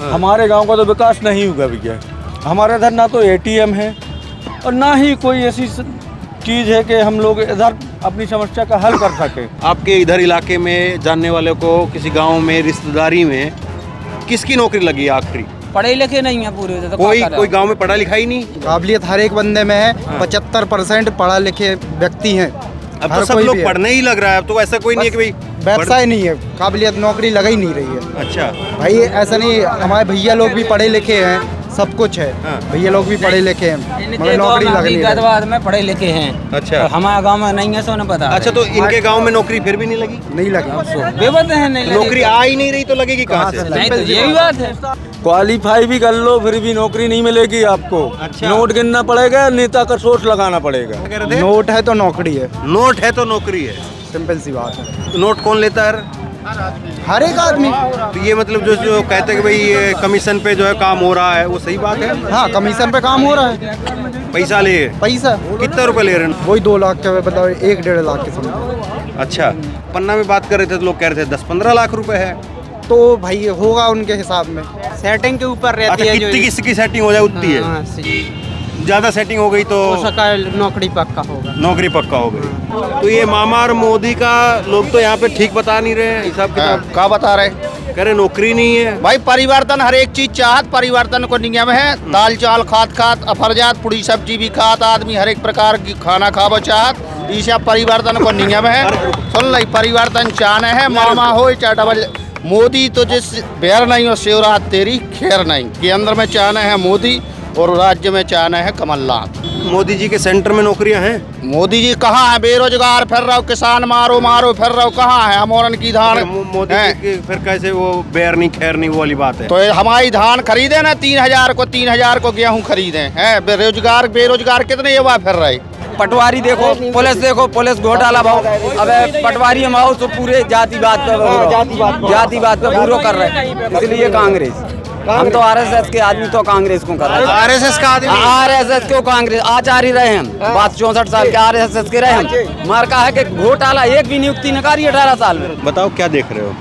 हमारे गांव का तो विकास नहीं हुआ भैया। हमारे इधर ना तो एटीएम है और ना ही कोई ऐसी चीज़ है कि हम लोग इधर अपनी समस्या का हल कर सके। आपके इधर इलाके में जानने वाले को किसी गांव में रिश्तेदारी में किसकी नौकरी लगी आखिरी? पढ़े लिखे नहीं है पूरे तो कोई गांव में पढ़ा लिखा ही नहीं। काबिलियत हर एक बंदे में है। 75% पढ़ा लिखे व्यक्ति हैं। अब तो सब लोग पढ़ने ही लग रहा है। अब तो ऐसा कोई नहीं है कि भाई व्यवसाय नहीं है, काबिलियत नौकरी लग ही नहीं रही है। अच्छा भाई ऐसा नहीं, हमारे भैया लोग भी पढ़े लिखे हैं, सब कुछ है। भैया लोग भी पढ़े लिखे हैं मगर नौकरी लग नहीं रही। गदवाद में पढ़े लिखे हैं। अच्छा हमारे गांव में नहीं है, सो न पता। अच्छा, तो इनके गांव में नौकरी फिर भी नहीं लगी? नहीं लगी, बेवत है, नहीं नौकरी आ ही नहीं रही तो लगेगी कहाँ से? नहीं, तो यही बात है। क्वालीफाई भी कर लो फिर भी नौकरी नहीं मिलेगी आपको। अच्छा। नोट गिनना पड़ेगा, नेता का सोच लगाना पड़ेगा। नोट है तो नौकरी है, नोट है तो नौकरी है, सिंपल सी बात है। नोट कौन लेता है? हर एक आदमी। तो ये मतलब जो कहते हैं कि भाई ये कमीशन पे जो है काम हो रहा है, वो सही बात है? हाँ, कमीशन पे काम हो रहा है। पैसा ले? पैसा कितना रुपए ले रहे हैं? वही 2 लाख के बताओ, 1-1.5 लाख के समझो। अच्छा, पन्ना में बात कर रहे थे तो लोग कह रहे थे 10-15 लाख रुपए है। तो भाई होगा उनके हिसाब में, सेटिंग के ऊपर रहती अच्छा, है। कितनी किसकी सेटिंग हो जाए उतनी है। ज्यादा सेटिंग हो गई तो नौकरी पक्का होगा। नौकरी पक्का हो गई। तो ये मामा और मोदी का लोग तो यहाँ पे ठीक बता नहीं रहे हिसाब किताब। क्या बता रहे? कह रहे नौकरी नहीं है। भाई परिवर्तन हर एक चीज चाहत, परिवर्तन को नियम है। दाल चावल खात अफरजात पूरी सब्जी भी खात आदमी, हर एक प्रकार की खाना खाबो चाहत। ये सब परिवर्तन को नियम है। सुन ली, परिवर्तन चाहना है, मामा हो चाहे डबल मोदी, तो जिस बेर नहीं हो शिवरात तेरी खैर नहीं। केंद्र में चाहना है मोदी और राज्य में चाहना है कमलनाथ। मोदी जी के सेंटर में नौकरियां हैं? मोदी जी कहाँ है? बेरोजगार फिर रहो, किसान मारो फिर रहो, कहाँ है? हमोरन की धान मोदी जी के फिर कैसे वो बेर नहीं खैर नहीं वो वाली बात है। तो हमारी धान खरीदे ना 3,000 को गेहूं खरीदे हैं। बेरोजगार कितने युवा फिर रहे। पटवारी देखो, पुलिस घोटाला भाव। अबे पटवारी हम आओ तो पूरे जातिवाद पे पूरा कर रहे हैं। इसलिए कांग्रेस, हम तो आरएसएस के आदमी तो कांग्रेस को कर रहे हैं। आरएसएस का आदमी? आरएसएस क्यों कांग्रेस? आचार्य रहे हम, बात 64 साल के आरएसएस के रहे हम। मार का है कि घोटाला एक भी नियुक्ति न करी 18 साल में। बताओ क्या देख रहे हो?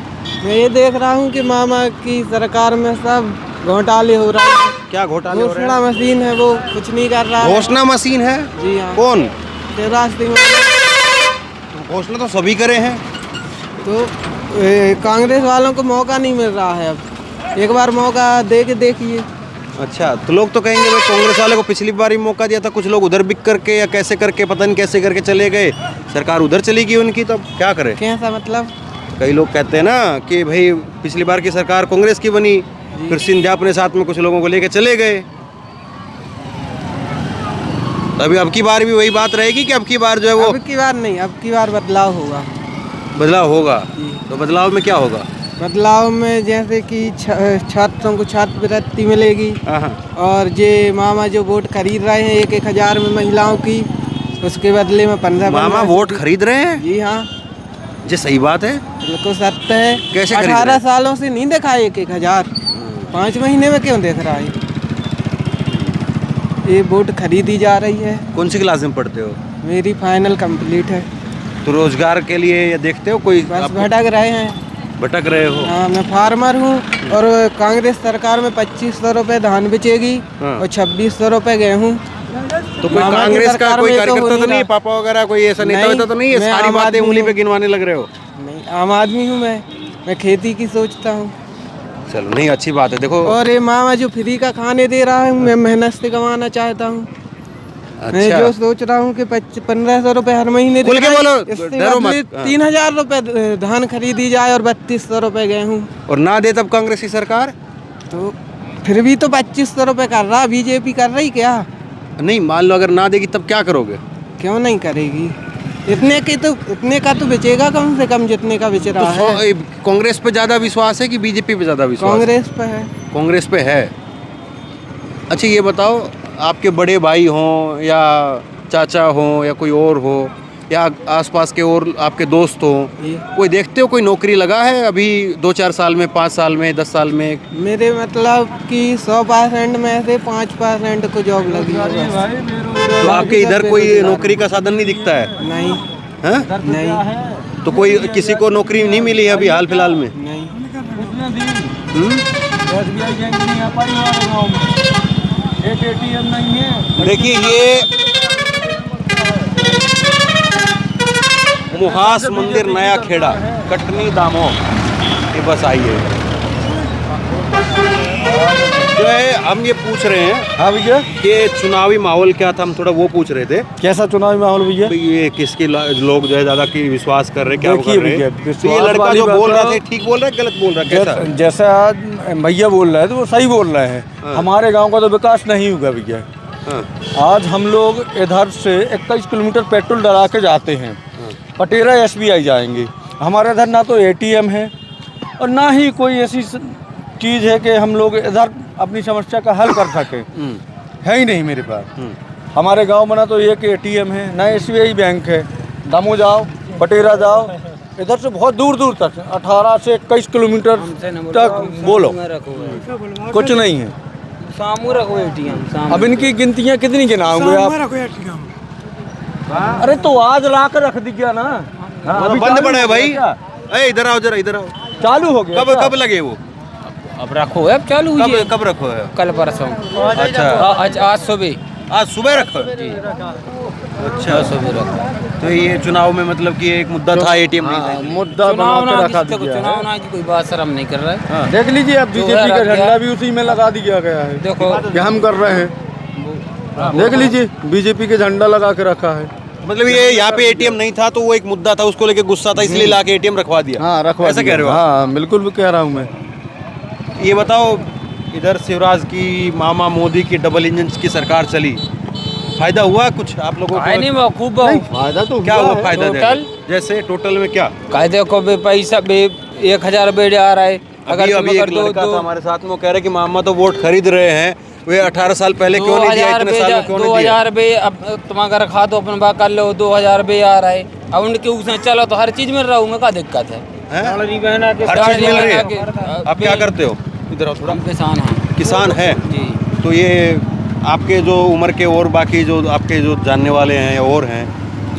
मैं ये देख रहा हूँ कि मामा की सरकार में सब घोटाले हो रहे हैं। क्या घोटाले हो रहे हैं? घोषणा मशीन है, वो कुछ नहीं कर रहा है। घोषणा मशीन है? जी हाँ। कौन? शिवराज सिंह। घोषणा तो सभी करे हैं। तो कांग्रेस वालों को मौका नहीं मिल रहा है। अब एक बार मौका दे के देखिए। अच्छा, तो लोग तो कहेंगे भाई कांग्रेस वाले को पिछली बार ही मौका दिया था, कुछ लोग उधर बिक करके या कैसे करके पता नहीं कैसे करके चले गए, सरकार उधर चली गई उनकी, तो क्या करे? कैसा मतलब? कई लोग कहते हैं ना कि भाई पिछली बार की सरकार कांग्रेस की बनी, फिर सिंधिया अपने साथ में कुछ लोगों को लेके चले गए। अभी अब की बार भी वही बात रहेगी कि अब की बार जो है वो? अब की बार नहीं, अब की बार बदलाव होगा। बदलाव होगा? तो बदलाव में क्या होगा? बदलाव में जैसे कि छात्रों को छात्रवृत्ति मिलेगी। और जे मामा जो वोट खरीद रहे हैं 1-1 हजार में महिलाओं की, उसके बदले में 15 मामा वोट खरीद रहे हैं? जी हाँ, जी सही बात है, बिल्कुल सत्य है। कैसे 18 सालों से नहीं देखा 1-1 हजार, 5 महीने में क्यों देख रहा है? ये वोट खरीदी जा रही है। कौन सी क्लास में पढ़ते हो? मेरी फाइनल कंप्लीट है। तो रोजगार के लिए देखते हो कोई? बस भटक रहे हैं। भटक रहे हो? हाँ, मैं फार्मर हूँ और कांग्रेस सरकार में 2500 रुपए धान बेचेगी और 2600 रुपए गेहूँ। तो कोई कांग्रेस का कोई कार्यकर्ता तो नहीं है? पापा वगैरह कोई ऐसा नेता तो नहीं है? सारी बातें उंगली पे गिनवाने लग रहे हो? नहीं, आम आदमी हूँ मैं खेती की सोचता हूँ। चलो, नहीं अच्छी बात है। देखो, और ये मामा जो फ्री का खाने दे रहा है, मैं मेहनत से कमाना चाहता हूँ। मैं जो सोच रहा हूँ कि 1500 रुपए हर महीने खुल के बोलो, इससे डरो बदले मत। 3000 रुपए धान खरीदी जाए और 3200 रुपए गेहूँ। और ना दे तब कांग्रेस की सरकार? तो फिर भी तो 2500 रुपए कर रहा, बीजेपी कर रही क्या? नहीं, मान लो अगर ना देगी तब क्या करोगे? क्यों नहीं करेगी? इतने का तो बेचेगा कम से कम जितने का बेच रहा है। कांग्रेस पे ज्यादा विश्वास है कि बीजेपी पे ज्यादा विश्वास? कांग्रेस पे है। कांग्रेस पे है। अच्छा, ये बताओ, आपके बड़े भाई हों या चाचा हों या कोई और हो या आसपास के और आपके दोस्त हों, कोई देखते हो कोई नौकरी लगा है अभी 2-4 साल में, 5 साल में, 10 साल में? मेरे मतलब कि 100% में से 5% को जॉब लगी है। तो आपके इधर कोई नौकरी का साधन नहीं दिखता है? नहीं है? नहीं। तो कोई किसी को नौकरी नहीं मिली है अभी हाल फिलहाल में? नहीं। SBI बैंक नहीं आ पाई हमारे गाँव में, एक ATM नहीं है। देखिए ये मुहास मंदिर नया खेड़ा कटनी दामोह, ये बस आई है। जो है हम ये पूछ रहे हैं हाँ भैया, कि चुनावी माहौल क्या था, हम थोड़ा वो पूछ रहे थे। कैसा चुनावी माहौल भैया? भाई ये किसके लोग जो है ज्यादा की विश्वास कर रहे हैं, क्या वो देखिए कर रहे भैया, हैं? तो ये विश्वास लड़का वाली जो बात बोल रहा है, था ठीक बोल रहा है गलत बोल रहा है, कैसा? जैसा आज भैया बोल रहे हैं तो वो सही बोल रहे हैं। हाँ। हमारे गांव का तो विकास नहीं हुआ भैया। हाँ, आज हम लोग इधर से 21 किलोमीटर पेट्रोल डला के जाते हैं, पटेरा SBI जाएंगे। हमारे इधर ना तो ATM है और ना ही कोई ऐसी चीज़ है कि हम लोग इधर अपनी समस्या का हल कर सकें, है ही नहीं मेरे पास। हमारे गांव में ना तो एक ATM है, ना SBI बैंक है। दामो जाओ, पटेरा जाओ, इधर से बहुत दूर दूर तक 18 से 21 किलोमीटर तक बोलो कुछ नहीं है। सामू रखो ATM। अब इनकी गिनतियाँ कितनी गिनाओगे आप? अरे तो आज ला कर रख दीजिए ना। हाँ, अभी बंद चालू पड़ा है हो भाई। गया क्या? ए इधर आओ जरा, इधर आओ। चालू हो गया कब क्या? कब लगे वो? अब रखो है, अब चालू हुई कब है कब रखो है? कल परसों। अच्छा, आज सुबह। आज सुबह रखो है? अच्छा, सुबह रखो। तो ये चुनाव में मतलब कि एक मुद्दा था, ATM नहीं था। मुद्दा बना के रखा दिया है। चुनाव ना की कोई बात शर्म नहीं कर रहा है। हाँ। देख लीजिए, अब जो BJP है का रख दिया। झंडा भी उसी में लगा दिया गया है। देखो कि हम कर रहे हैं, देख लीजिए BJP के झंडा लगा के रखा है। मतलब ये यहाँ पे ATM नहीं था तो वो एक मुद्दा था, उसको लेके गुस्सा था, इसलिए लाके ATM रखवा दिया। हाँ, रखवा ऐसा दिया। कह रहे हो आप? हाँ बिल्कुल भी कह रहा हूँ मैं। ये बताओ, इधर शिवराज की, मामा मोदी की डबल इंजन की सरकार चली, फायदा हुआ कुछ आप लोगों है नहीं को? वो खूब फायदा तो क्या हुआ फायदा? टोटल? जैसे टोटल में क्या? कायदे को भी पैसा भी 1000 बेड आ रहा है। अभी अभी एक लड़का था हमारे साथ में, वो कह रहे कि मामा तो वोट खरीद रहे हैं, वे 18 साल पहले क्यों नहीं दिया, इतने साल में क्यों नहीं दिया? 2000 बे अब तुम अगर खा तो अपन बात कर लो, 2000 बे आ रहा है। अब उनके उसने चलो तो हर चीज मिल रहा हूँ, क्या दिक्कत है? हैं? हर चीज मिल रही है। आप क्या करते हो? इधर आओ थोड़ा। हम किसान हैं किसान है जी। तो ये आपके जो उम्र के और बाकी जो आपके जो जानने वाले हैं और हैं,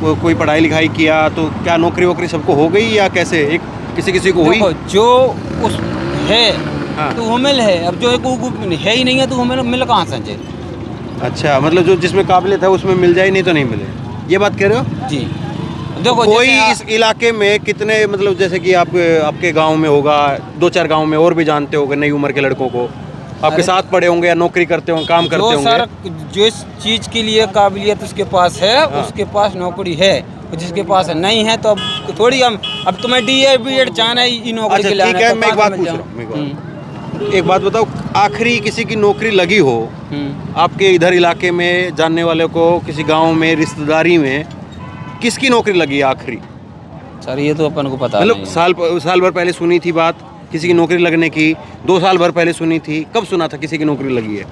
वो कोई पढ़ाई लिखाई किया तो क्या नौकरी वोकरी सबको हो गई या कैसे? एक किसी को हुई? देखो जो उस है हाँ। तो वो मिल है, अब जो है ही नहीं है तो वो मिल कहाँ से? अच्छा, मतलब जो जिसमें काबिलियत है उसमें मिल जाए, नहीं तो नहीं मिले, ये बात कह रहे हो? जी। देखो कोई जैसे इस इलाके में कितने, मतलब जैसे कि आप आपके गांव में होगा, 2-4 गांव में और भी जानते होंगे नई उम्र के लड़कों को, आपके अरे- साथ पढ़े होंगे या नौकरी करते होंगे, काम करते जो सर होंगे। जिस चीज के लिए काबिलियत उसके पास है उसके पास नौकरी है, जिसके पास नहीं है तो अब थोड़ी हम अब तुम्हें DA चाहना है नौकरी अच्छा के लिए ठीक आना है, तो मैं एक कहाँ बात से पूछ मिल रहा हूँ, मैं एक जाऊँ? बात- एक बात बताओ, आखिरी किसी की नौकरी लगी हो आपके इधर इलाके में, जानने वाले को, किसी गांव में, रिश्तेदारी में, किसकी नौकरी लगी आखिरी? सर ये तो अपन को पता मतलब नहीं है। साल भर पहले सुनी थी बात किसी की नौकरी लगने की, 2 साल भर पहले सुनी थी, कब सुना था किसी की नौकरी लगी है?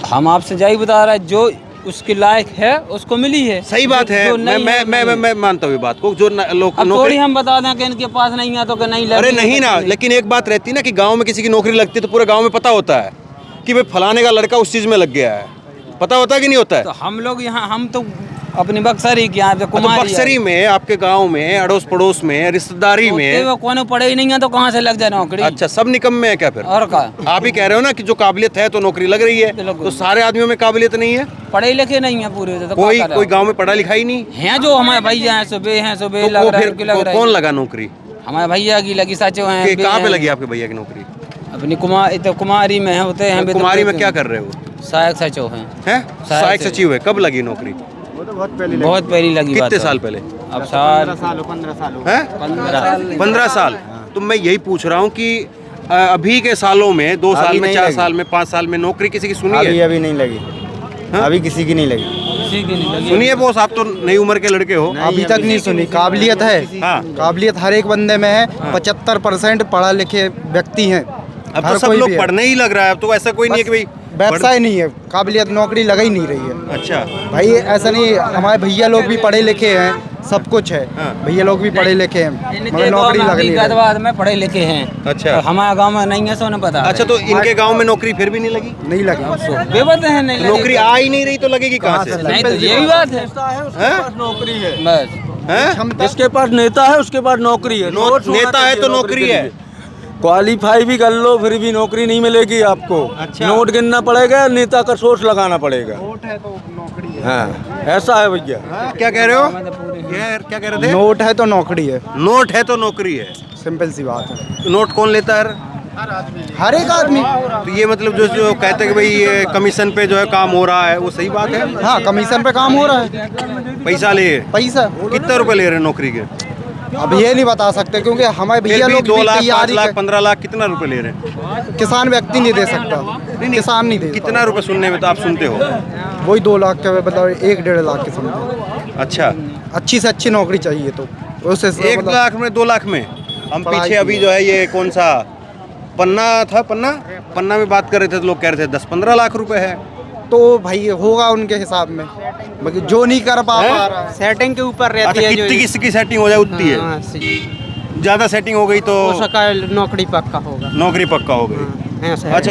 हम आपसे जाई बता रहा है, जो उसके लायक है उसको मिली है। सही बात है, जो नहीं है, नहीं है। मैं मानता हूँ ये बात को, जो लोग अब थोड़ी नौकरी, हम बता दें कि इनके पास नहीं है तो कि नहीं लगी अरे है नहीं तो ना, लेकिन एक बात रहती है ना कि गांव में किसी की नौकरी लगती है तो पूरे गांव में पता होता है कि भाई फलाने का लड़का उस चीज में लग गया है, पता होता है कि नहीं होता है? तो हम लोग यहाँ हम तो अपनी बक्सरी के यहाँ पे तो कुमारी बक्सरी में, आपके गांव में, अड़ोस पड़ोस में, रिश्तेदारी में, कौन पढ़े ही नहीं है तो कहाँ से लग जाए नौकरी? अच्छा सब निकम्मे है क्या फिर? और का आप ही कह रहे हो ना कि जो काबिलियत है तो नौकरी लग रही है, बिल्कुल। तो सारे आदमियों में काबिलियत नहीं है? पढ़े लिखे नहीं है पूरे तो कोई क्या करें? कोई गांव में पढ़ा लिखा ही नहीं, हैं जो हमारे भैया हैं सुबह तो लग वो रहा है फिर उनकी लग रहा कौन है। लगा नौकरी? हमारे भैया की लगी सचो हैं कि कहाँ पे हैं। लगी आपके भैया की नौकरी? अपनी कुमारी में होते हैं कुमारी में क्या कर रहे हो? सहायक सचिव हैं। हैं? सहायक सचिव है, कब लगी नौकरी? बहुत पहली लगी बात कितने है। साल पहले? अब साल 15 साल। तो मैं यही पूछ रहा हूँ कि अभी के सालों में, 2 साल में, 4 साल में, 5 साल में नौकरी किसी की सुनी है? अभी नहीं लगी, हाँ? अभी किसी की नहीं लगी, किसी की नहीं लगी। सुनिए बॉस, आप तो नई उम्र के लड़के हो। अभी तक नहीं सुनी। काबिलियत है, हाँ। काबिलियत हर एक बंदे में है। 75% पढ़ा लिखे व्यक्ति हैं। अब हर तो सब कोई लोग भी है। पढ़ने ही लग रहा है, अब तो ऐसा कोई नहीं है कि भाई व्यवसाय नहीं है, काबिलियत नौकरी लग ही नहीं रही है। अच्छा, भाई ऐसा नहीं, हमारे भैया लोग भी पढ़े लिखे हैं, सब कुछ है। हाँ। भैया लोग भी पढ़े लिखे हैं, इनके मगर नौकरी गाँव लग नहीं रही। हकीकत में पढ़े लिखे हैं। अच्छा। और हमारे गांव में नहीं है सो न पता। अच्छा, तो इनके गांव में नौकरी फिर भी नहीं लगी? नहीं लगी। बेबत है नहीं लगी। नौकरी आ ही नहीं रही तो लगेगी कहाँ से? नहीं तो यही बात है हैं? नौकरी है, बस। हैं? जिसके पास नेता है उसके पास नौकरी है। नेता है तो नौकरी है। क्वालीफाई भी कर लो फिर भी नौकरी नहीं मिलेगी आपको। अच्छा। नोट गिनना पड़ेगा, नेता का सोर्स लगाना पड़ेगा। नोट है तो नौकरी है। हाँ ऐसा है भैया। क्या कह रहे हो? क्या कह रहे थे? नोट है तो नौकरी है, नोट है तो नौकरी है। सिंपल सी बात है। नोट कौन लेता है? हर एक आदमी। तो ये मतलब जो कहते हैं कि भाई ये कमीशन पे जो है काम हो रहा है, वो सही बात है? हाँ, कमीशन पे काम हो रहा है। पैसा ले, पैसा कितने रुपए ले रहे हैं नौकरी के? अब ये नहीं बता सकते क्योंकि हमारे फिर भैया भी लोग 2 भी लाख 5 तैयारी लाख कर- 15 लाख कितना रुपए ले रहे हैं? किसान व्यक्ति नहीं दे सकता। किसान नहीं दे कितना रुपए सुनने में तो आप सुनते हो? वही 2 लाख के मतलब 1-1.5 लाख के समझो। अच्छा, अच्छी से अच्छी नौकरी चाहिए तो उससे 1 लाख में 2 लाख में हम पढ़ाई पीछे अभी जो है ये कौन सा पन्ना में बात कर रहे थे तो लोग कह रहे थे 10-15 लाख रुपए है। तो भाई होगा उनके हिसाब में, बाकी जो नहीं कर पा रहा है सेटिंग के ऊपर रहती अच्छा, है जो कितनी किसकी सेटिंग हो जाए उतनी है। हाँ, सही। ज्यादा सेटिंग हो गई तो उसका नौकरी पक्का होगा। नौकरी पक्का हो गई। ऐसा है। अच्छा,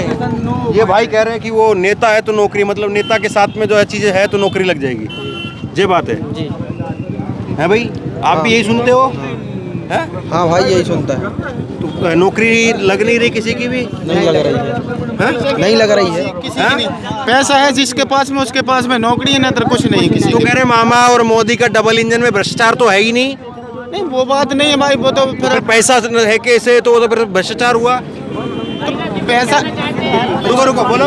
ये भाई कह रहे हैं कि वो नेता है तो नौकरी, मतलब नेता के साथ में जो है चीजें है तो नौकरी लग जाएगी। ये बात है जी है भाई, आप भी यही सुनते हो? हैं? हाँ भाई यही सुनता है। तो नौकरी लग नहीं रही किसी की भी? नहीं लग रही है, हैं? नहीं लग रही है। किसी की नहीं। पैसा है जिसके पास में उसके पास में नौकरी है, ना तो कुछ नहीं किसी तो कह रहे मामा और मोदी का डबल इंजन में भ्रष्टाचार तो है ही नहीं। नहीं वो बात नहीं है भाई, वो तो फिर पैसा है कैसे, तो वो तो फिर भ्रष्टाचार हुआ। पैसा रुको बोलो।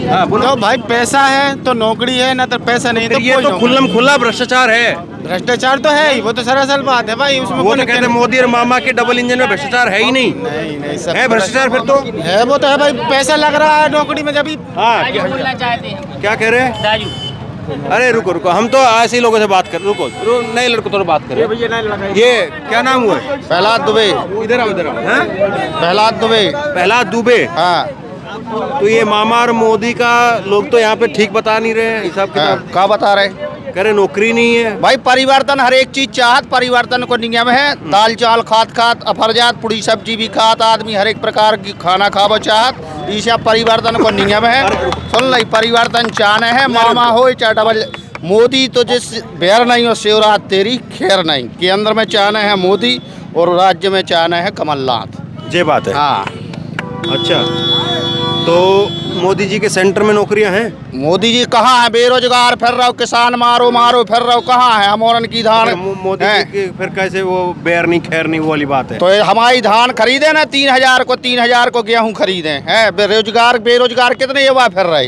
हाँ बोलो। तो भाई पैसा है तो नौकरी है, ना तो पैसा नहीं तो ये कोई तो नौकरी। खुल्लम खुला भ्रष्टाचार है। भ्रष्टाचार तो है ही, वो तो सरासर बात है भाई, उसमें वो कोई तो कहते हैं मोदी और मामा के डबल इंजन में भ्रष्टाचार है ही नहीं। नहीं नहीं सब है भ्रष्टाचार फिर तो? है, वो तो है भाई, पैसा लग रहा है नौकरी में जब हाँ क्या कह रहे हैं? अरे रुको, हम तो ऐसे ही लोगों से बात कर, रुको नए लड़कों तो बात कर। ये क्या नाम हुआ? प्रहलाद दुबे। इधर आओ हैं? प्रहलाद दुबे। प्रहलाद दुबे। हाँ तो ये मामा और मोदी का लोग तो यहाँ पे ठीक बता नहीं रहे हैं हिसाब किताब। क्या बता रहे? कह रहे नौकरी नहीं है। भाई परिवर्तन, हर एक चीज चाहत परिवर्तन को नियम है। दाल चावल खात अफरजात पूरी सब्जी भी खात आदमी, हर एक प्रकार की खाना खाबो चाहत, इसे परिवर्तन को नियम है। सुन ली, परिवर्तन चाहना है, मामा हो चाहे डबल मोदी, तो जिस बेर नहीं हो शिवरात तेरी खैर नहीं। केंद्र में चाहना है मोदी और राज्य में चाहना है कमलनाथ। ये बात है। हाँ, अच्छा, तो मोदी जी के सेंटर में नौकरियां हैं? मोदी जी कहाँ है? बेरोजगार फिर रहो, किसान मारो फिर रहो, कहाँ है? हमोरन की धान मोदी जी के फिर कैसे वो बेर नहीं खैर नहीं वो वाली बात है। तो हमारी धान खरीदे ना 3,000 को गेहूं खरीदे हैं। बेरोजगार कितने युवा फिर रहे,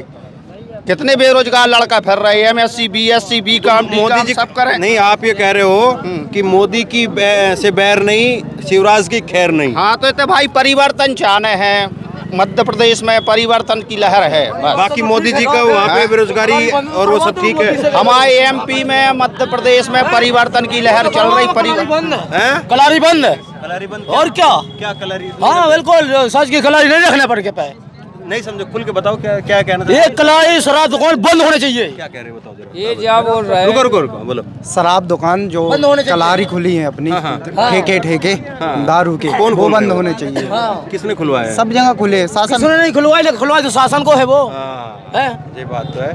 कितने बेरोजगार लड़का फिर रहे हैं। MSc BSc BCom Modi ji सब करे। नहीं, आप ये कह रहे हो कि मोदी की से बैर नहीं, शिवराज की खैर नहीं। हाँ तो भाई परिवर्तन चाहने हैं, मध्य प्रदेश में परिवर्तन की लहर है बस। बाकी मोदी जी का वहाँ पे बेरोजगारी और वो सब ठीक है। हमारे MP में मध्य प्रदेश में परिवर्तन की लहर चल रही। हैं? कलारी बंद है कलारी बंद और क्या? क्या कलारी? हाँ बिल्कुल, सच की कलारी नहीं रखना पड़ के पाए। नहीं समझो, खुल के बताओ क्या क्या कहना चाहते ये हैं? कलाई शराब दुकान बंद होने चाहिए। क्या कह रहे हो बताओ जरा। ये क्या बोल रहा रुको बोलो। शराब दुकान जो बंद होने चाहिए। कलारी खुली है अपनी, हाँ। ठेके हाँ। दारू के, कौन वो खोल बंद रहे हो? होने चाहिए। किसने खुलवाया है? सब जगह खुले, शासन किसने नहीं खुलवाई तो शासन को है वो हाँ, है। ये बात तो है।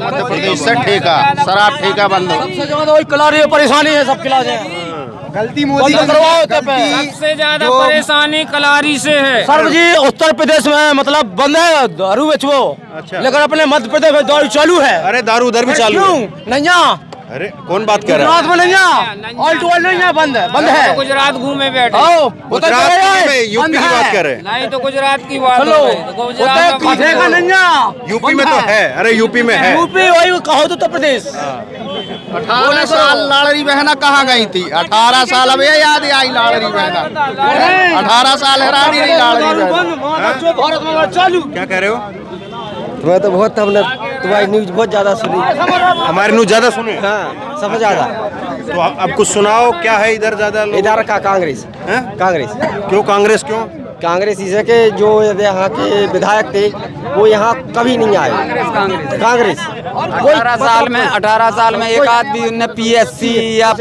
मध्य प्रदेश से ठेका, शराब ठेका बंद हो। सबसे ज्यादा वही कलारी में परेशानी है, सब खिला जाए। गलती मोदी बंद की करवाओ नहीं, तब पे। गलती सबसे ज्यादा जो- परेशानी कलारी से है। सर जी, उत्तर प्रदेश में मतलब बंद है दारू बेचो, अच्छा। लेकिन अपने मध्य प्रदेश में दारू चालू है। अरे दारू उधर भी चालू है। क्यों नहीं है? अरे कौन बात कर रहा गुजरात है? में नहीं है, ऑल टू ऑल नहीं है, बंद है। गुजरात घूमे बैठे। आओ, उत्तर गुजरात प्रदेश में यूपी बंद की है। बात कर रहे हैं। नहीं तो गुजरात की बात चलो, हो रही है। तो गुजरात उत्तर का प्रदेश का नहीं है, यूपी में बंद तो है। अरे यूपी में है। यूपी वही कहो तो उत्तर प्रदेश। 18 साल लाड़री बहना कहाँ गई थी? 18 साल अब ये याद आई लाड़री बहना। 18 साल हैरानी रही लाड़री बहना। भारत में चालू। क्या कह रहे हो? तुम्हें तो बहुत, हमने तुम्हारी न्यूज बहुत ज्यादा सुनी। हमारे न्यूज ज्यादा सुने? हाँ, सबसे ज्यादा। तो अब कुछ सुनाओ, क्या है इधर ज्यादा लोग? इधर का कांग्रेस। हैं? कांग्रेस क्यों कांग्रेस क्यों? कांग्रेस इसे के जो यहाँ के विधायक थे वो यहाँ कभी नहीं आए। कांग्रेस 18 साल में एक आदमी उनने PSC या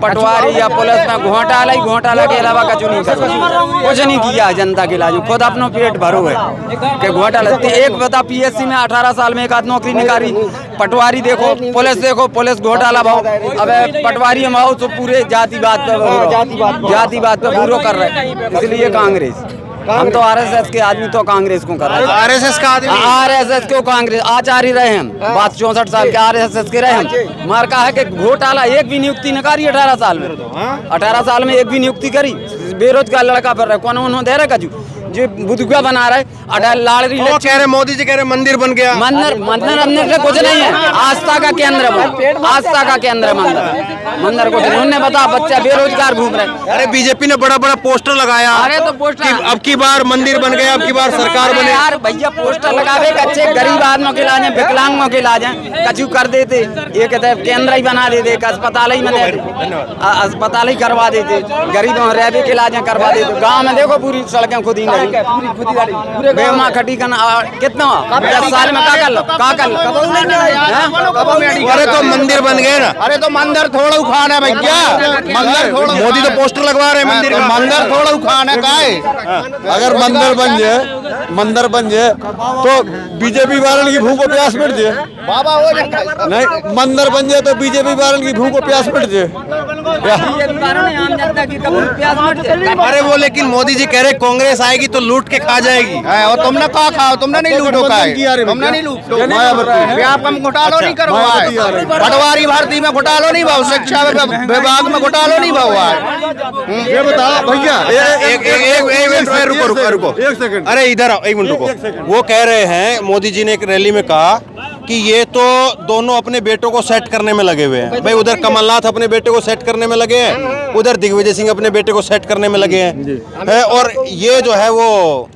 पटवारी या पुलिस में घोटाला के अलावा कुछ नहीं किया जनता के इलाज। खुद अपना पेट भरो है कि घोटाला। एक बता पीएससी में 18 साल में एक आध नौकरी निकाली, पटवारी देखो, पुलिस घोटाला भाव। अब पटवारी हम आओ तो पूरे जातिवाद पे पूरा कर रहे हैं। इसलिए कांग्रेस, हम तो आरएसएस के आदमी तो कांग्रेस को कर रहे हैं। आरएसएस का आदमी, आरएसएस को कांग्रेस आचार्य रहे हम, बात 64 साल के आरएसएस के रहे हम। मार कहा है कि घोटाला एक भी नियुक्ति न करी 18 साल में, 18 साल में एक भी नियुक्ति करी। बेरोजगार लड़का पर रहे कौन उन्होंने दे रहा कजू जो बुदुगा बना रहे। लाड़री कह रहे मोदी जी कह रहे मंदिर बन गया। मंदिर से कुछ नहीं है, आस्था का केंद्र आस्था का केंद्र मंदिर कुछ नहीं। उन्होंने बता बच्चा बेरोजगार घूम रहे। अरे बीजेपी ने बड़ा बड़ा पोस्टर लगाया। अरे तो पोस्टर अब की बार मंदिर बन गया, अब की बार सरकार बने। यार भैया पोस्टर लगावे अच्छे गरीब आदमियों के इलाज, विकलांगों के इलाज कचू कर देते। ये कहते केंद्र ही बना देते, अस्पताल ही बना अस्पताल ही करवा देते, गरीबों रेबे के इलाज करवा देते। गाँव में देखो पूरी सड़कें खुद ही बेमा खटी का कितना 10 साल में का कर लो। अरे तो मंदिर बन गए ना। अरे तो मंदिर थोड़ा उखान है भैया, मंदिर थोड़ा। मोदी तो पोस्टर लगवा रहे हैं मंदिर का। मंदिर थोड़ा उखान है काहे? अगर मंदिर बन जाए तो बीजेपी वालों की भूख को प्यास मिट जाए। बाबा हो जाए नहीं, मंदिर बन जाए तो बीजेपी वालों की भूख को प्यास मिट जाए। अरे वो लेकिन मोदी जी कह रहे कांग्रेस आएगी तो लूट के खा जाएगी। और तुमने कहा खाओ, तुमने नहीं लूटो काहे? तुमने नहीं लूटो। व्यापक में घोटालो नहीं करवाए, पटवारी भर्ती में घोटालो नहीं भाव, शिक्षा विभाग में घोटालो नहीं भाव। ये बताओ भैया, एक मिनट रुको। एक सेकंड। अरे इधर आओ, एक मिनट रुको। वो कह रहे हैं, मोदी जी ने एक रैली में कहा कि ये तो दोनों अपने बेटों को सेट करने में लगे हुए हैं। भाई उधर कमलनाथ अपने बेटे को सेट करने में लगे हैं, उधर दिग्विजय सिंह अपने बेटे को सेट करने में लगे हैं। और ये जो है वो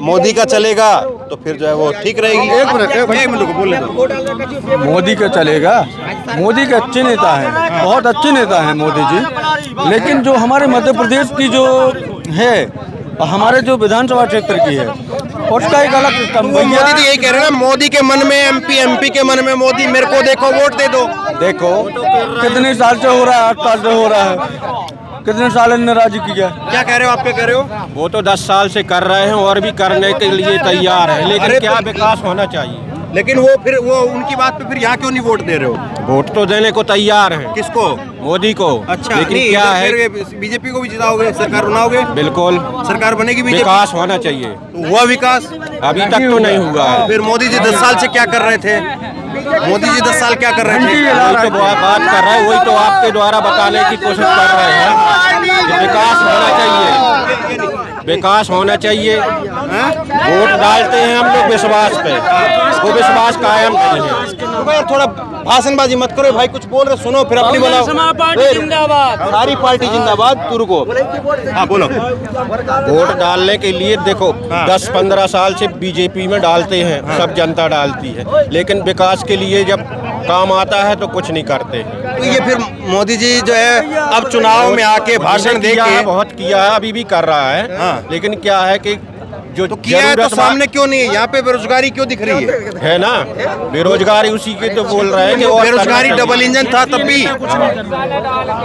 मोदी का चलेगा तो फिर जो है वो ठीक रहेगी। एक मिनट को बोलने दो। मोदी का चलेगा, मोदी के अच्छे नेता हैं, बहुत अच्छे नेता हैं मोदी जी। लेकिन जो हमारे मध्य प्रदेश की जो है, हमारे जो विधानसभा क्षेत्र की है, उसका एक अलग सिस्टम। मोदी तो यही कह रहे हैं ना, मोदी के मन में एमपी के मन में मोदी, मेरे को देखो वोट दे दो। देखो कितने साल से हो रहा है, 8 साल से हो रहा है, कितने साल ने राजी किया। क्या कह रहे हो, आप क्या कह रहे हो? वो तो 10 साल से कर रहे हैं और भी करने के लिए तैयार है, लेकिन क्या विकास होना चाहिए। लेकिन वो उनकी बात पे फिर यहाँ क्यों नहीं वोट दे रहे हो? वोट तो देने को तैयार है। किसको? मोदी को। अच्छा, लेकिन नहीं, क्या है, बीजेपी को भी जिताओगे, सरकार बनाओगे? बिल्कुल सरकार बनेगी बीजेपी। विकास होना चाहिए। तो हुआ विकास? अभी तक तो नहीं हुआ है। फिर मोदी जी 10 साल से क्या कर रहे थे? मोदी जी 10 साल क्या कर रहे थे? वही तो बात कर रहे हैं, वही तो आपके द्वारा बताने की कोशिश कर रहे हैं कि विकास होना चाहिए, विकास होना चाहिए। वोट डालते हैं हम लोग विश्वास पे, वो विश्वास कायम नहीं है। थोड़ा भाषणबाजी मत करो भाई, कुछ बोल रहे सुनो, फिर अपनी बोलो। सारी पार्टी जिंदाबाद। तू रुको, हाँ बोलो। वोट डालने के लिए देखो 10-15 साल से बीजेपी में डालते हैं, सब जनता डालती है, लेकिन विकास के लिए जब काम आता है तो कुछ नहीं करते। तो ये फिर मोदी जी जो है अब चुनाव में आके भाषण दे के बहुत किया है, अभी भी कर रहा है। लेकिन क्या है कि जो तो किया है तो सामने क्यों नहीं है? यहाँ पे बेरोजगारी क्यों दिख रही है ना? बेरोजगारी उसी के तो बोल रहे हैं कि बेरोजगारी डबल इंजन था तब भी,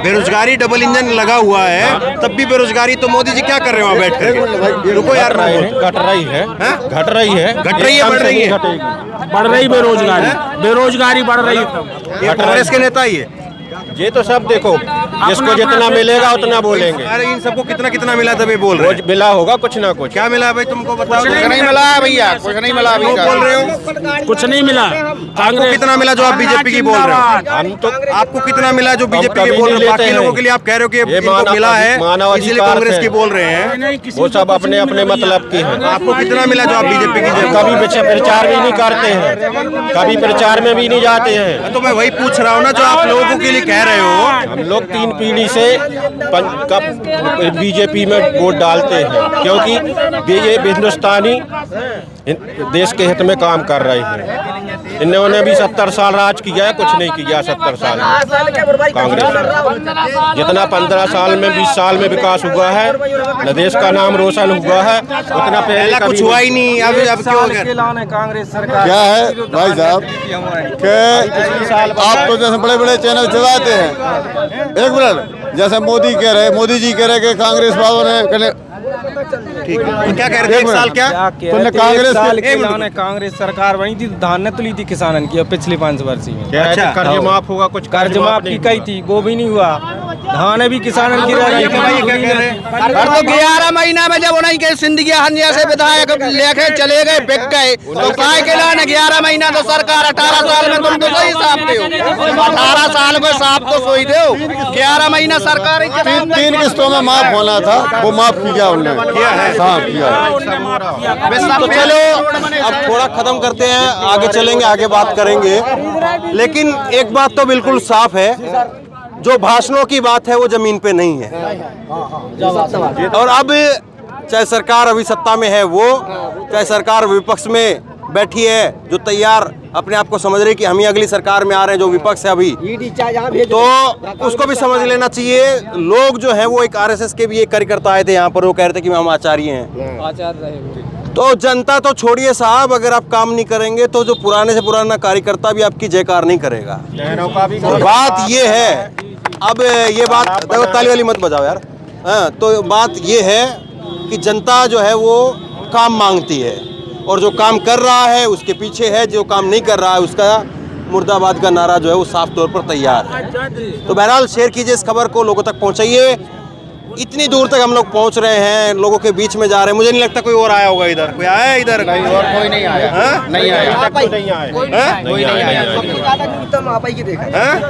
बेरोजगारी डबल इंजन लगा हुआ है तब भी बेरोजगारी। तो मोदी जी क्या कर रहे हो वहाँ बैठ कर? रुको यार, घट रही है, घट रही है, घट रही है, बढ़ रही है, बढ़ रही बेरोजगारी बढ़ रही है। ये कांग्रेस के नेता ही है। ये तो सब देखो, जिसको जितना मिलेगा उतना बोलेंगे। अरे इन सबको कितना कितना मिला तभी बोल रहे हैं। मिला होगा कुछ ना कुछ। क्या मिला भाई तुमको बताओ? कुछ नहीं मिला है भैया, कुछ नहीं मिला। क्यों बोल रहे हो? कुछ नहीं मिला। आपको कितना मिला जो आप बीजेपी की बोल रहे हो? हम तो आपको कितना मिला जो बीजेपी की बोल रहे हो? बाकी लोगों के लिए आप कह रहे हो कि इनको मिला है इसलिए कांग्रेस की बोल रहे हैं। वो सब अपने अपने मतलब के हैं। आपको कितना मिला जो आप बीजेपी की? कभी प्रचार भी नहीं करते हैं, कभी प्रचार में भी नहीं जाते हैं। तो मैं वही पूछ रहा हूँ ना जो आप लोगों के लिए कह रहे हो। हम लोग 3 पीढ़ी से बीजेपी में वोट डालते हैं, क्योंकि ये हिंदुस्तानी देश के हित में काम कर रहे हैं। इन्होंने भी 70 साल राज किया है, कुछ नहीं किया 70 साल में कांग्रेस। जितना 15 साल में 20 साल में विकास हुआ है, न देश का नाम रोशन हुआ है, उतना पहले कुछ हुआ ही नहीं। अब क्यों हो गया? कांग्रेस सरकार क्या है भाई साहब कि आप तो जैसे बड़े बड़े चैनल चलाते हैं, एक मिनट, जैसे मोदी जी कह रहे कि कांग्रेस वालों ने ठीक है, क्या कह रहे थे? एक साल क्या तुमने कांग्रेस सरकार बनी थी, धान ने तुली थी किसानन की पिछले 5 वर्ष में। अच्छा, कर्ज माफ होगा, कुछ कर्ज माफ की कही थी, वो भी नहीं हुआ। धान भी किसानन की तो 11 महीना में जब उन्हीं के सिंदगी हंजिया से विधायक लेके चले गए, बिक गए, तो काय के लाने 11 महीना तो सरकार 18 साल में तुम तो सही साफ दो, 18 साल को साफ तो सोई दो, 11 महीना सरकार ही 3 किस्तों में माफ होना था, वो माफ किया उन्होंने, साफ किया। तो चलो अब थोड़ा खत्म करते हैं, आगे चलेंगे, आगे बात करेंगे। लेकिन एक बात तो बिल्कुल साफ है, जो भाषणों की बात है वो जमीन पे नहीं है। और अब चाहे सरकार अभी सत्ता में है वो, चाहे सरकार विपक्ष में बैठी है जो तैयार अपने आप को समझ रही कि हम ही अगली सरकार में आ रहे हैं, जो विपक्ष है अभी, तो उसको भी समझ लेना चाहिए। लोग जो है वो एक आरएसएस के भी एक कार्यकर्ता आए थे यहाँ पर, वो कह रहे थे कि हम आचार्य हैं। तो जनता तो छोड़िए साहब, अगर आप काम नहीं करेंगे तो जो पुराने से पुराना कार्यकर्ता भी आपकी जयकार नहीं करेगा। बात ये है, अब ये बात देखो, ताली वाली मत बजाओ यार। हाँ, तो बात ये है कि जनता जो है वो काम मांगती है, और जो काम कर रहा है उसके पीछे है, जो काम नहीं कर रहा है उसका मुर्दाबाद का नारा जो है वो साफ तौर पर तैयार है। तो बहरहाल शेयर कीजिए इस खबर को, लोगों तक पहुंचाइए। इतनी दूर तक हम लोग पहुंच रहे हैं, लोगों के बीच में जा रहे हैं। मुझे नहीं लगता कोई और आया होगा इधर। कोई आया इधर? नहीं, और कोई नहीं आया। नहीं आया, कोई नहीं आया।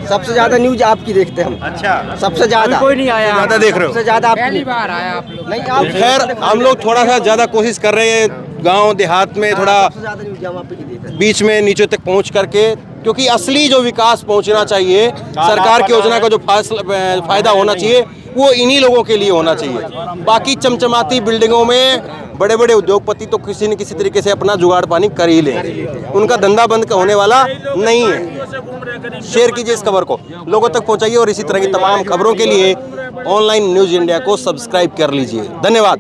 सबसे ज्यादा न्यूज आपकी देखते हैं हम। अच्छा, सबसे ज्यादा कोई नहीं आया, ज्यादा देख रहे हो? सबसे ज्यादा पहली बार आया आप लोग। नहीं, आप खैर हम लोग थोड़ा सा ज्यादा कोशिश कर रहे हैं, गांव देहात में थोड़ा सबसे ज्यादा न्यूज हम आप ही देख रहे हैं। बीच में नीचे तक पहुंच करके, क्योंकि असली जो विकास पहुंचना चाहिए, सरकार की योजना का जो फायदा होना चाहिए वो इन्हीं लोगों के लिए होना चाहिए। बाकी चमचमाती बिल्डिंगों में बड़े बड़े उद्योगपति तो किसी न किसी तरीके से अपना जुगाड़ पानी कर ही लेंगे, उनका धंधा बंद होने वाला नहीं है। शेयर कीजिए इस खबर को, लोगों तक पहुंचाइए, और इसी तरह की तमाम खबरों के लिए ऑनलाइन न्यूज़ इंडिया को सब्सक्राइब कर लीजिए। धन्यवाद।